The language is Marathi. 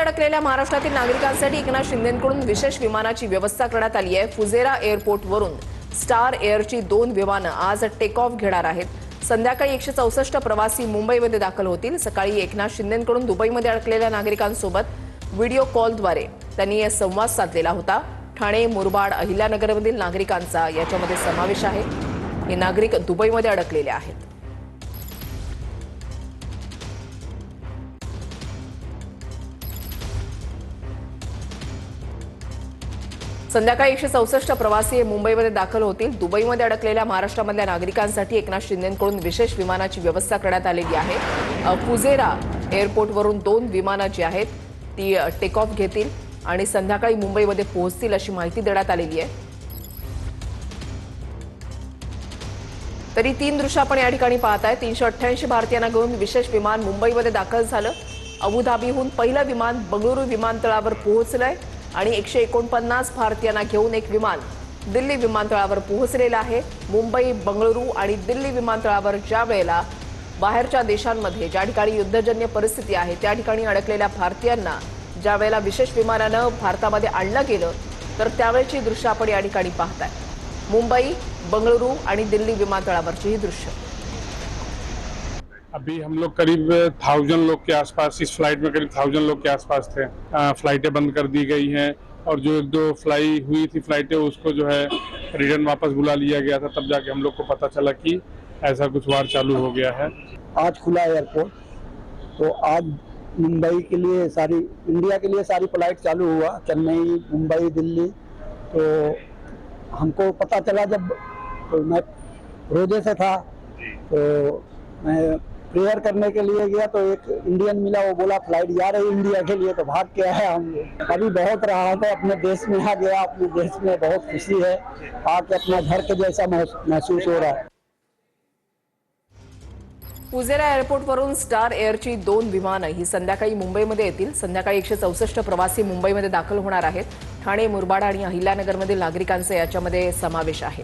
अडकलेल्या महाराष्ट्रातील नागरिकांसाठी एकनाथ शिंदेंकडून विशेष विमानाची व्यवस्था करण्यात आली आहे। फुजेरा एअरपोर्टवरून स्टार एअरची 2 विमानं आज टेक ऑफ घेणार आहेत। संध्याकाळी 164 प्रवासी मुंबईमध्ये दाखल होतील। सकाळी एकनाथ शिंदेंकडून दुबईमध्ये अडकलेल्या नागरिकांसोबत व्हिडिओ कॉलद्वारे त्यांनी संवाद साधलेला होता। ठाणे, मुरबाड, अहिल्यानगरमधील नागरिकांचा याच्यामध्ये समावेश आहे। हे नागरिक दुबईमध्ये अडकलेले आहेत। संध्याकाळी 164 प्रवासी मुंबईमध्ये दाखल होतील। दुबईमध्ये अडकलेल्या महाराष्ट्रामधल्या नागरिकांसाठी एकनाथ शिंदेंकडून विशेष विमानाची व्यवस्था करण्यात आलेली आहे। फुजेरा एअरपोर्टवरून 2 विमानं जी आहेत ती टेक ऑफ घेतील आणि संध्याकाळी मुंबईमध्ये पोहोचतील अशी माहिती देण्यात आलेली आहे। तरी 3 दृश्य आपण या ठिकाणी पाहताय। 388 भारतीयांना घेऊन विशेष विमान मुंबईमध्ये दाखल झालं। अबुधाबीहून पहिलं विमान बंगळुरू विमानतळावर पोहोचलंय आणि 149 भारतीयांना घेऊन एक विमान दिल्ली विमानतळावर पोहोचलेलं आहे। मुंबई, बंगळुरू आणि दिल्ली विमानतळावर ज्या वेळेला बाहेरच्या देशांमध्ये ज्या ठिकाणी युद्धजन्य परिस्थिती आहे त्या ठिकाणी अडकलेल्या भारतीयांना ज्या वेळेला विशेष विमानानं भारतामध्ये आणलं गेलं तर त्यावेळची दृश्य आपण या ठिकाणी पाहताय। मुंबई, बंगळुरू आणि दिल्ली विमानतळावरची ही दृश्य। अभी हम लोग करीब 1000 लोग के आसपास, इस फ्लाइट में करीब 1000 लोग के आसपास थे। फ्लाइटें बंद कर दी गई हैं और जो 1-2 फ्लाई हुई थी फ्लाइटें उसको जो है रिटर्न वापस बुला लिया गया था। तब जाके हम लोग को पता चला कि ऐसा कुछ वार चालू हो गया है। आज खुला एयरपोर्ट, तो आज मुंबई के लिए सारी, इंडिया के लिए सारी फ्लाइट चालू हुआ, चेन्नई, मुंबई, दिल्ली। तो हमको पता चला जब मैं रोजे से था तो मैं प्रेयर करने के लिए गया तो एक इंडियन मिला, वो बोला फ्लाइट जा रही इंडिया के लिए, तो भाग के आया हम। अभी बहुत रहा था, अपने देश में आ गया। अपने देश में बहुत खुशी है, आके अपना घर के जैसा महसूस हो रहा है। फुजेरा एअरपोर्टवरून स्टार एअरची 2 विमानं ही संध्याकाळी मुंबईमध्ये येतील। संध्याकाळी 164 प्रवासी मुंबईमध्ये दाखल होणार आहेत। ठाणे, मुरबाड आणि अहिल्यानगरमधील नागरिकांचा याच्यामध्ये समावेश आहे।